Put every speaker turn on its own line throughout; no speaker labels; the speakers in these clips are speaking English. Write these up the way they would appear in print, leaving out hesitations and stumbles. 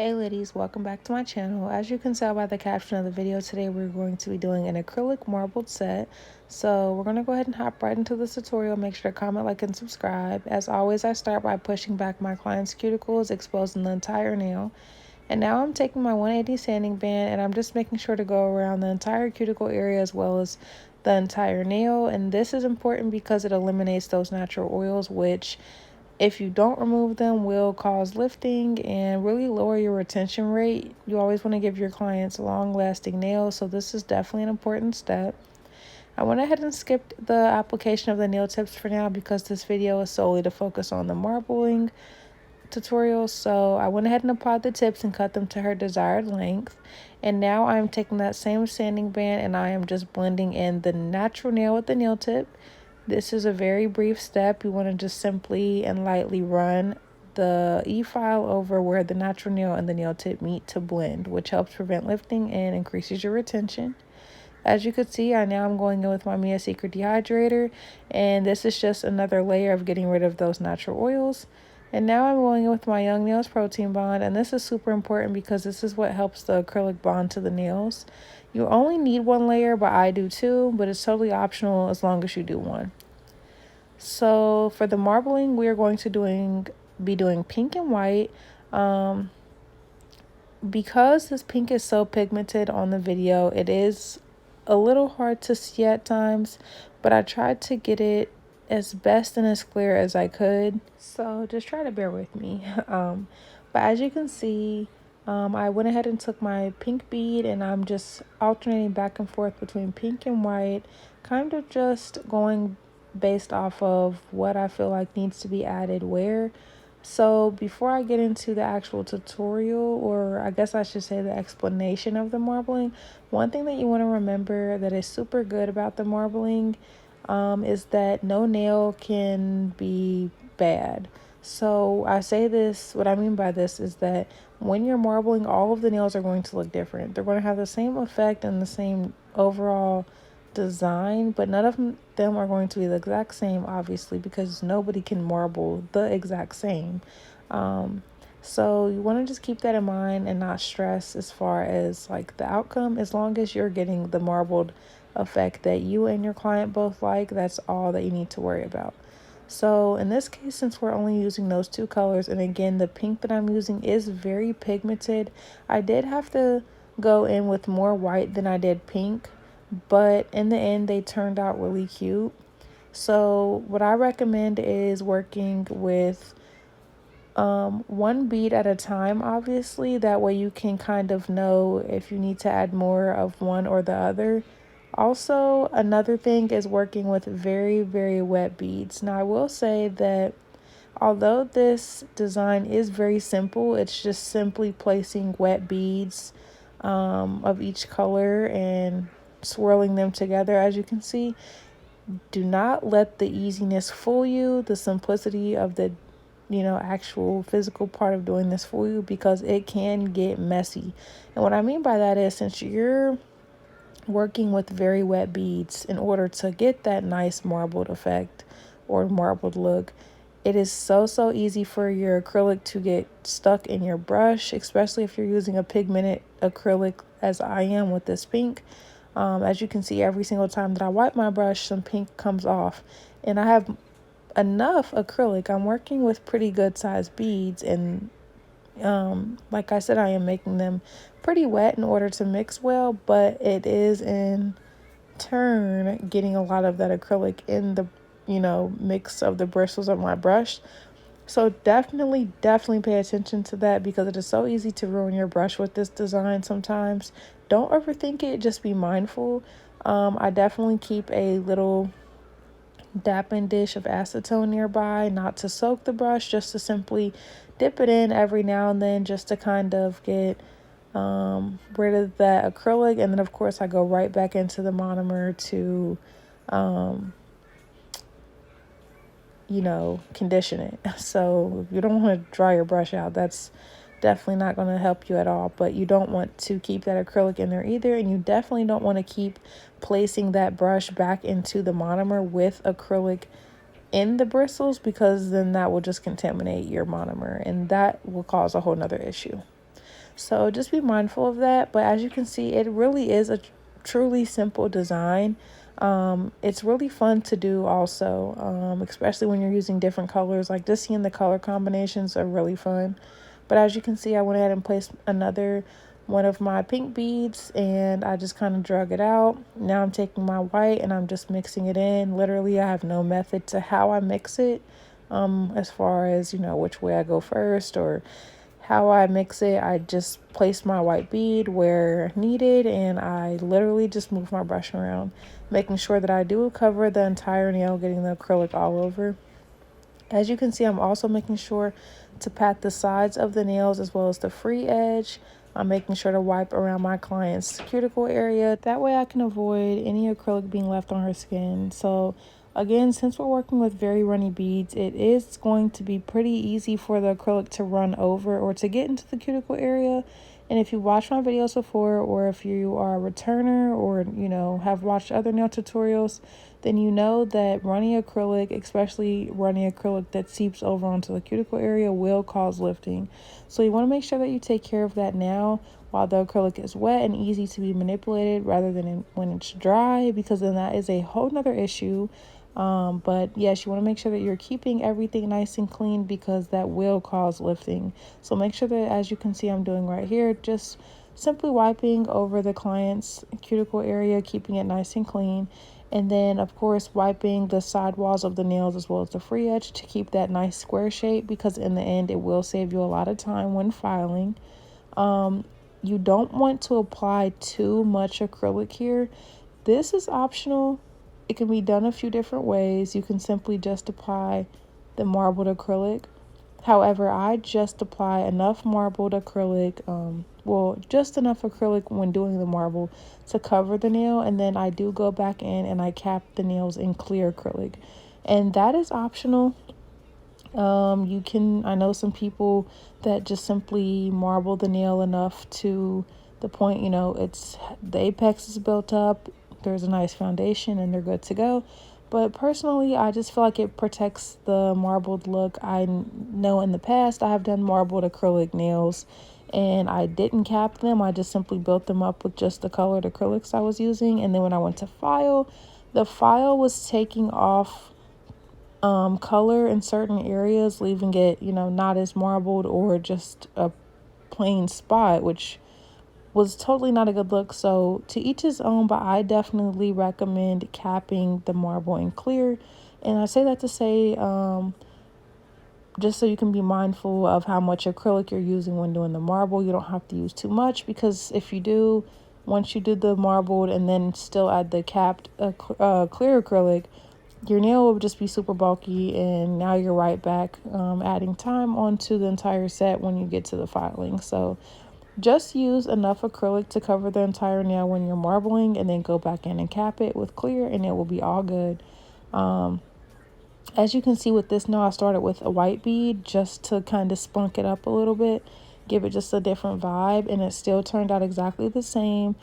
Hey ladies, welcome back to my channel. As you can tell by the caption of the video, today we're going to be doing an acrylic marbled set. So we're going to go ahead and hop right into this tutorial. Make sure to comment, like, and subscribe. As always, I start by pushing back my client's cuticles, exposing the entire nail. And now I'm taking my 180 sanding band and I'm just making sure to go around the entire cuticle area as well as the entire nail. And this is important because it eliminates those natural oils, which if you don't remove them will cause lifting and really lower your retention rate. You always want to give your clients long lasting nails, so this is definitely an important step. I went ahead and skipped the application of the nail tips for now because this video is solely to focus on the marbling tutorial. So I went ahead and applied the tips and cut them to her desired length. And now I'm taking that same sanding band and I am just blending in the natural nail with the nail tip. This is a very brief step. You want to just simply and lightly run the e-file over where the natural nail and the nail tip meet to blend, which helps prevent lifting and increases your retention. As you can see, I'm going in with my Mia Secret Dehydrator, and this is just another layer of getting rid of those natural oils. And now I'm going in with my Young Nails Protein Bond, and this is super important because this is what helps the acrylic bond to the nails. You only need one layer, but I do too, but it's totally optional as long as you do one. So for the marbling, we are going to be doing pink and white. Because this pink is so pigmented on the video, it is a little hard to see at times, but I tried to get it as best and as clear as I could, so just try to bear with me. But as you can see, I went ahead and took my pink bead and I'm just alternating back and forth between pink and white, kind of just going based off of what I feel like needs to be added where. So before I get into the actual tutorial, or I guess I should say the explanation of the marbling, one thing that you want to remember that is super good about the marbling is that no nail can be bad. So I say this, what I mean by this is that when you're marbling, all of the nails are going to look different. They're going to have the same effect and the same overall design, but none of them are going to be the exact same, obviously, because nobody can marble the exact same. So you want to just keep that in mind and not stress as far as like the outcome. As long as you're getting the marbled effect that you and your client both like, that's all that you need to worry about. So in this case, since we're only using those two colors, and again, the pink that I'm using is very pigmented, I did have to go in with more white than I did pink, but in the end they turned out really cute. So what I recommend is working with one bead at a time, obviously. That way you can kind of know if you need to add more of one or the other. Also, another thing is working with very, very wet beads. Now I will say that although this design is very simple, it's just simply placing wet beads of each color and swirling them together. As you can see, do not let the easiness fool you, the simplicity of the actual physical part of doing this fool you, because it can get messy. And what I mean by that is, since you're working with very wet beads, in order to get that nice marbled effect or marbled look, it is so easy for your acrylic to get stuck in your brush, especially if you're using a pigmented acrylic as I am with this pink. As you can see, every single time that I wipe my brush, some pink comes off. And I have enough acrylic. I'm working with pretty good sized beads, and like I said, I am making them pretty wet in order to mix well, but it is in turn getting a lot of that acrylic in the mix of the bristles of my brush. So definitely pay attention to that, because it is so easy to ruin your brush with this design sometimes. Don't overthink it, just be mindful. I definitely keep a little dapping dish of acetone nearby, not to soak the brush, just to simply dip it in every now and then, just to kind of get rid of that acrylic. And then of course I go right back into the monomer to condition it. So if you don't want to dry your brush out, that's definitely not going to help you at all. But you don't want to keep that acrylic in there either, and you definitely don't want to keep placing that brush back into the monomer with acrylic in the bristles, because then that will just contaminate your monomer and that will cause a whole nother issue. So just be mindful of that. But as you can see, it really is a truly simple design. It's really fun to do also, especially when you're using different colors. Like just seeing the color combinations are really fun. But as you can see, I went ahead and placed another one of my pink beads and I just kind of drug it out. Now I'm taking my white and I'm just mixing it in. Literally, I have no method to how I mix it, as far as, which way I go first or how I mix it. I just place my white bead where needed and I literally just move my brush around, making sure that I do cover the entire nail, getting the acrylic all over. As you can see, I'm also making sure to pat the sides of the nails as well as the free edge. I'm making sure to wipe around my client's cuticle area. That way I can avoid any acrylic being left on her skin. So again, since we're working with very runny beads, it is going to be pretty easy for the acrylic to run over or to get into the cuticle area. And if you watched my videos before, or if you are a returner or, have watched other nail tutorials, then you know that runny acrylic, especially runny acrylic that seeps over onto the cuticle area, will cause lifting. So you want to make sure that you take care of that now while the acrylic is wet and easy to be manipulated rather than when it's dry, because then that is a whole nother issue. But yes, you want to make sure that you're keeping everything nice and clean because that will cause lifting. So make sure that, as you can see I'm doing right here, just simply wiping over the client's cuticle area, keeping it nice and clean. And then, of course, wiping the side walls of the nails as well as the free edge to keep that nice square shape, because in the end, it will save you a lot of time when filing. You don't want to apply too much acrylic here. This is optional. It can be done a few different ways. You can simply just apply the marbled acrylic. However, I just apply enough marbled acrylic, just enough acrylic when doing the marble to cover the nail, and then I do go back in and I cap the nails in clear acrylic. And that is optional. I know some people that just simply marble the nail enough to the point, it's the apex is built up, there's a nice foundation, and they're good to go. But personally, I just feel like it protects the marbled look. I know in the past I have done marbled acrylic nails and I didn't cap them. I just simply built them up with just the colored acrylics I was using. And then when I went to file, the file was taking off color in certain areas, leaving it, not as marbled or just a plain spot, which was totally not a good look. So to each his own, but I definitely recommend capping the marble in clear. And I say that to say, just so you can be mindful of how much acrylic you're using when doing the marble. You don't have to use too much, because if you do, once you do the marbled and then still add the capped clear acrylic, your nail will just be super bulky, and now you're right back adding time onto the entire set when you get to the filing. So just use enough acrylic to cover the entire nail when you're marbling, and then go back in and cap it with clear, and it will be all good. As you can see with this nail, I started with a white bead just to kind of spunk it up a little bit, give it just a different vibe, and it still turned out exactly the same.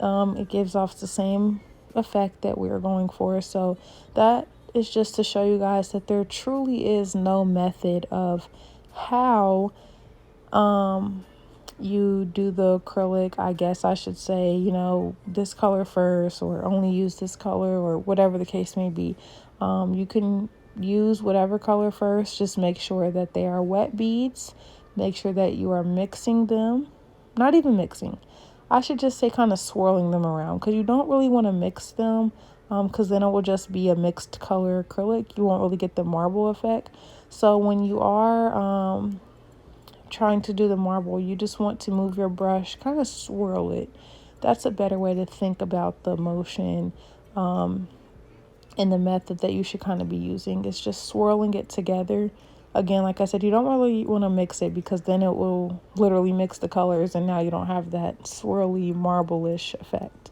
It gives off the same effect that we were going for. So that is just to show you guys that there truly is no method of how you do the acrylic. I guess I should say, this color first, or only use this color, or whatever the case may be. You can use whatever color first. Just make sure that they are wet beads. Make sure that you are mixing them. Not even mixing. I should just say kind of swirling them around, because you don't really want to mix them, because then it will just be a mixed color acrylic. You won't really get the marble effect. So when you are trying to do the marble, you just want to move your brush, kind of swirl it. That's a better way to think about the motion and the method that you should kind of be using. It's just swirling it together. Again, like I said, you don't really want to mix it, because then it will literally mix the colors and now you don't have that swirly marble-ish effect.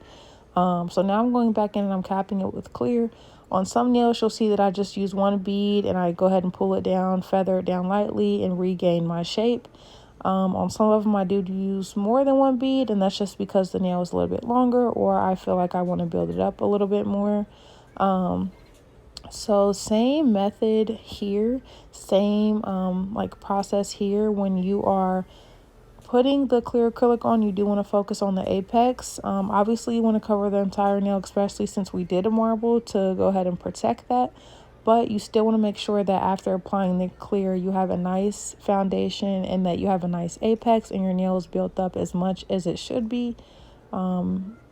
So now I'm going back in and I'm capping it with clear. On some nails, you'll see that I just use one bead and I go ahead and pull it down, feather it down lightly, and regain my shape. On some of them, I do use more than one bead, and that's just because the nail is a little bit longer, or I feel like I want to build it up a little bit more. So same method here, same process here when you are putting the clear acrylic on, you do want to focus on the apex. Obviously, you want to cover the entire nail, especially since we did a marble, to go ahead and protect that. But you still want to make sure that after applying the clear, you have a nice foundation and that you have a nice apex and your nail is built up as much as it should be.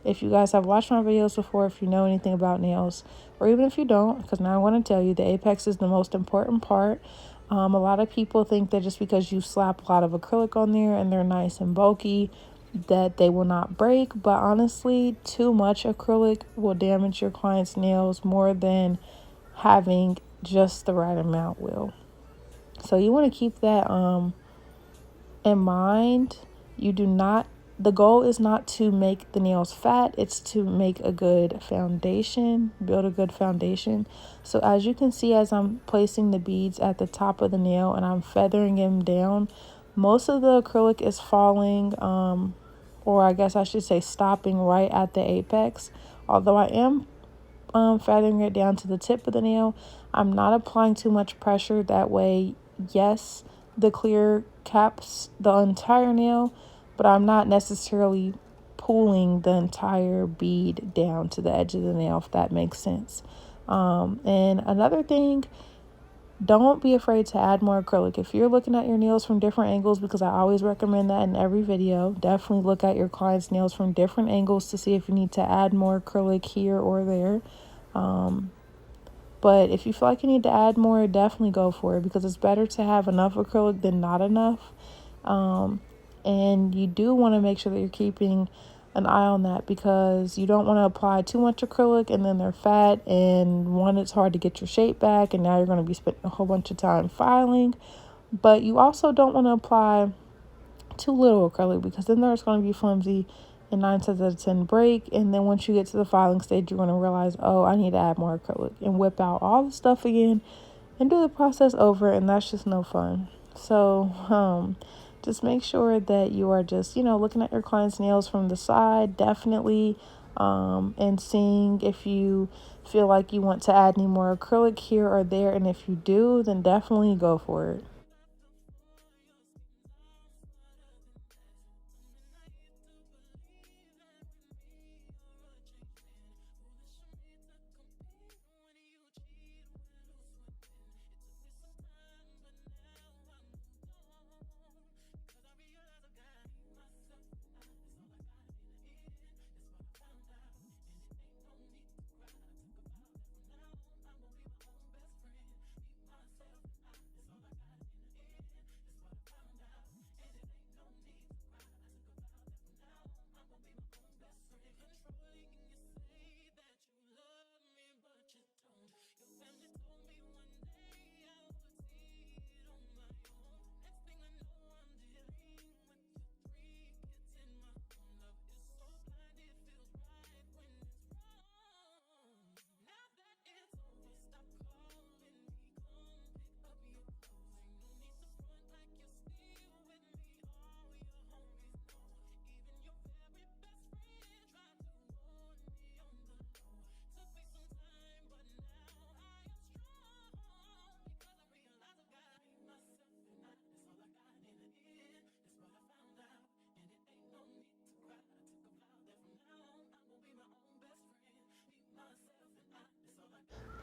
If you guys have watched my videos before, if you know anything about nails, or even if you don't, because now I want to tell you the apex is the most important part. A lot of people think that just because you slap a lot of acrylic on there and they're nice and bulky, that they will not break. But honestly, too much acrylic will damage your client's nails more than having just the right amount will. So you want to keep that in mind. The goal is not to make the nails fat, it's to make a good foundation, build a good foundation. So as you can see, as I'm placing the beads at the top of the nail and I'm feathering them down, most of the acrylic is falling, or I guess I should say stopping right at the apex. Although I am feathering it down to the tip of the nail, I'm not applying too much pressure. That way, yes, the clear caps the entire nail, but I'm not necessarily pulling the entire bead down to the edge of the nail, if that makes sense. And another thing, don't be afraid to add more acrylic. If you're looking at your nails from different angles, because I always recommend that in every video, definitely look at your client's nails from different angles to see if you need to add more acrylic here or there. But if you feel like you need to add more, definitely go for it, because it's better to have enough acrylic than not enough. And you do want to make sure that you're keeping an eye on that, because you don't want to apply too much acrylic and then they're fat, and one, it's hard to get your shape back, and now you're going to be spending a whole bunch of time filing. But you also don't want to apply too little acrylic, because then there's going to be flimsy and 9 times out of 10 break. And then once you get to the filing stage, you're going to realize, oh, I need to add more acrylic, and whip out all the stuff again and do the process over, and that's just no fun. So just make sure that you are just, looking at your client's nails from the side, definitely, and seeing if you feel like you want to add any more acrylic here or there. And if you do, then definitely go for it.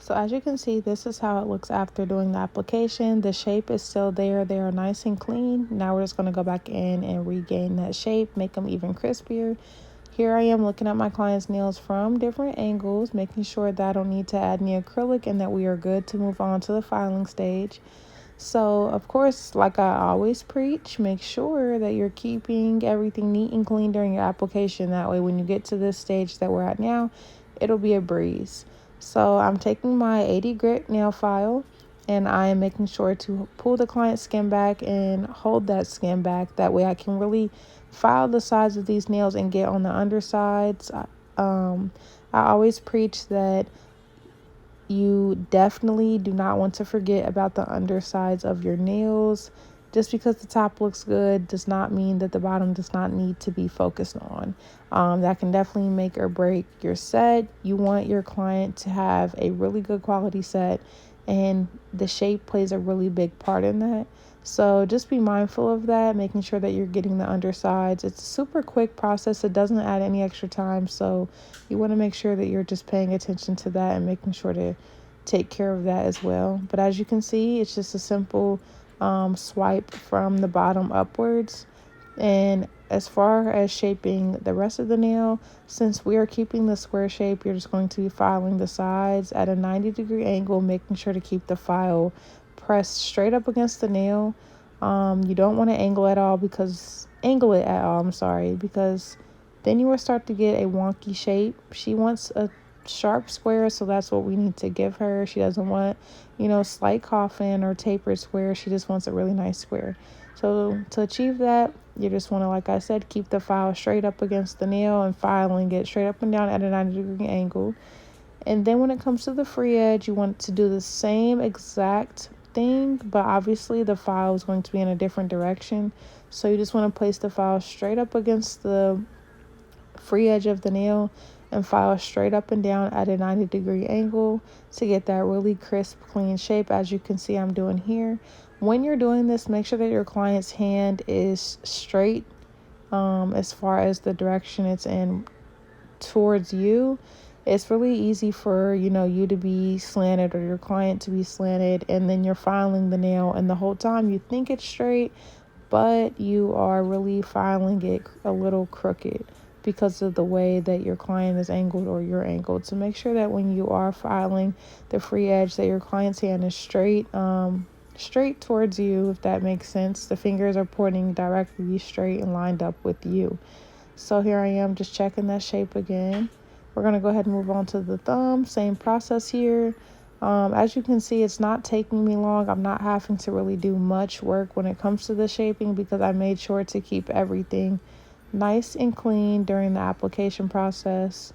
So as you can see, this is how it looks after doing the application. The shape is still there. They are nice and clean. Now we're just going to go back in and regain that shape, make them even crispier. Here I am looking at my client's nails from different angles, making sure that I don't need to add any acrylic and that we are good to move on to the filing stage. So, of course, like I always preach, make sure that you're keeping everything neat and clean during your application. That way, when you get to this stage that we're at now, it'll be a breeze. So I'm taking my 80 grit nail file and I am making sure to pull the client's skin back and hold that skin back. That way I can really file the sides of these nails and get on the undersides. I always preach that you definitely do not want to forget about the undersides of your nails. Just because the top looks good does not mean that the bottom does not need to be focused on. That can definitely make or break your set. You want your client to have a really good quality set, and the shape plays a really big part in that. So just be mindful of that, making sure that you're getting the undersides. It's a super quick process. It doesn't add any extra time. So you want to make sure that you're just paying attention to that and making sure to take care of that as well. But as you can see, it's just a simple swipe from the bottom upwards. And as far as shaping the rest of the nail, since we are keeping the square shape, you're just going to be filing the sides at a 90-degree angle, making sure to keep the file pressed straight up against the nail. You don't want to angle it at all, I'm sorry, because then you will start to get a wonky shape. She wants a sharp square, so that's what we need to give her. She doesn't want, slight coffin or tapered square. She just wants a really nice square. So to achieve that, you just want to, like I said, keep the file straight up against the nail and filing it straight up and down at a 90-degree angle. And then when it comes to the free edge, you want to do the same exact thing, but obviously the file is going to be in a different direction. So you just want to place the file straight up against the free edge of the nail and file straight up and down at a 90-degree angle to get that really crisp, clean shape, as you can see I'm doing here. When you're doing this, make sure that your client's hand is straight as far as the direction it's in towards you. It's really easy for you to be slanted or your client to be slanted, and then you're filing the nail and the whole time you think it's straight, but you are really filing it a little crooked because of the way that your client is angled or you're angled. So make sure that when you are filing the free edge that your client's hand is straight towards you, if that makes sense. The fingers are pointing directly straight and lined up with you. So here I am just checking that shape again. We're going to go ahead and move on to the thumb. Same process here. As you can see, it's not taking me long. I'm not having to really do much work when it comes to the shaping because I made sure to keep everything nice and clean during the application process.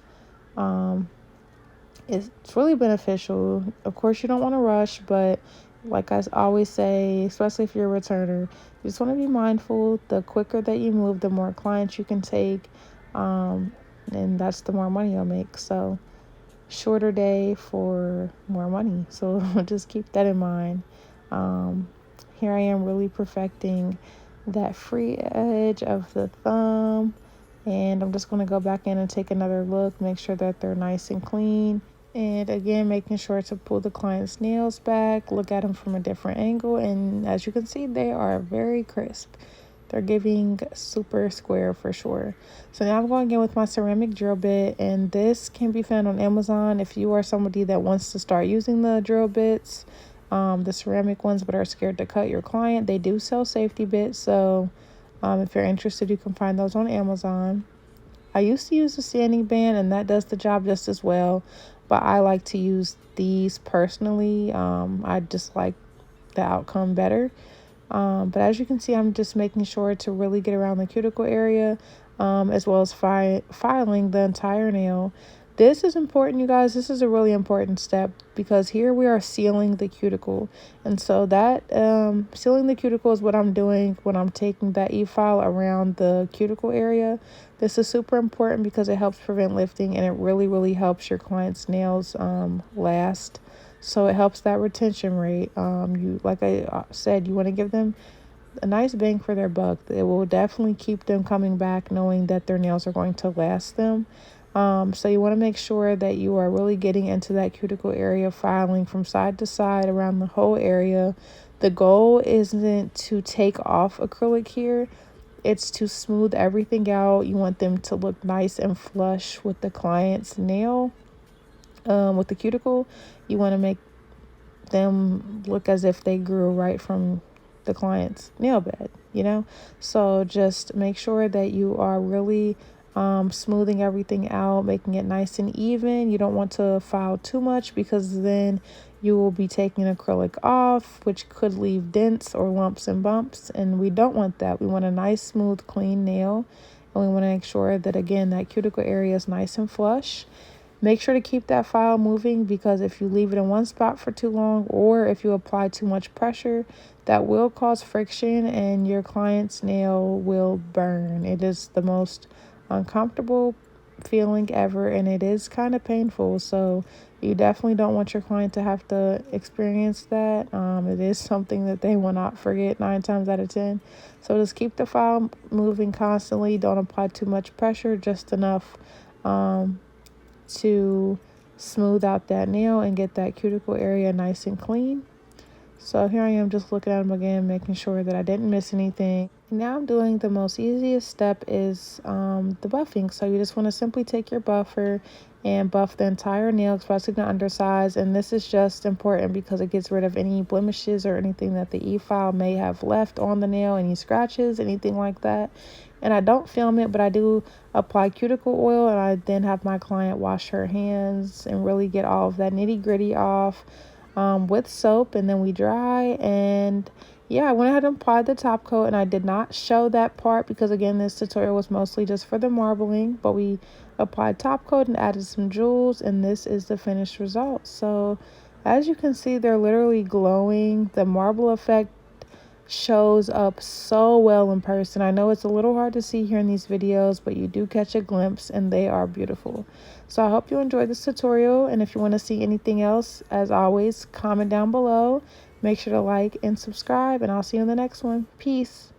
It's really beneficial. Of course, you don't want to rush, but like I always say, especially if you're a returner, you just want to be mindful. The quicker that you move, the more clients you can take, and that's the more money you'll make. So shorter day for more money. So just keep that in mind. Here I am really perfecting that free edge of the thumb, and I'm just going to go back in and take another look, make sure that they're nice and clean. And again, making sure to pull the client's nails back, look at them from a different angle. And as you can see, they are very crisp. They're giving super square for sure. So now I'm going in with my ceramic drill bit, and this can be found on Amazon if you are somebody that wants to start using the drill bits, the ceramic ones, but are scared to cut your client. They do sell safety bits, so if you're interested, you can find those on Amazon. I used to use a sanding band, and that does the job just as well, but I like to use these personally. I just like the outcome better. But as you can see, I'm just making sure to really get around the cuticle area, as well as filing the entire nail. This is important, you guys. This is a really important step because here we are sealing the cuticle. And so that sealing the cuticle is what I'm doing when I'm taking that e-file around the cuticle area. This is super important because it helps prevent lifting, and it really, really helps your client's nails last. So it helps that retention rate. You, like I said, you want to give them a nice bang for their buck. It will definitely keep them coming back knowing that their nails are going to last them. So you want to make sure that you are really getting into that cuticle area, filing from side to side around the whole area. The goal isn't to take off acrylic here. It's to smooth everything out. You want them to look nice and flush with the client's nail, with the cuticle. You want to make them look as if they grew right from the client's nail bed. So just make sure that you are really smoothing everything out, making it nice and even. You don't want to file too much because then you will be taking acrylic off, which could leave dents or lumps and bumps, and we don't want that. We want a nice, smooth, clean nail, and we want to make sure that, again, that cuticle area is nice and flush. Make sure to keep that file moving because if you leave it in one spot for too long or if you apply too much pressure, that will cause friction and your client's nail will burn. It is the most uncomfortable feeling ever, and it is kind of painful. So you definitely don't want your client to have to experience that. It is something that they will not forget 9 times out of 10. So just keep the file moving constantly. Don't apply too much pressure, just enough to smooth out that nail and get that cuticle area nice and clean. So here I am just looking at them again, making sure that I didn't miss anything. Now I'm doing the most easiest step is the buffing. So you just want to simply take your buffer and buff the entire nail, especially the undersides. And this is just important because it gets rid of any blemishes or anything that the e-file may have left on the nail, any scratches, anything like that. And I don't film it, but I do apply cuticle oil, and I then have my client wash her hands and really get all of that nitty gritty off with soap, and then we dry. And yeah, I went ahead and applied the top coat, and I did not show that part because again, this tutorial was mostly just for the marbling, but we applied top coat and added some jewels, and this is the finished result. So as you can see, they're literally glowing. The marble effect shows up so well in person. I know it's a little hard to see here in these videos, but you do catch a glimpse, and they are beautiful. So I hope you enjoyed this tutorial, and if you want to see anything else, as always, comment down below. Make sure to like and subscribe, and I'll see you in the next one. Peace.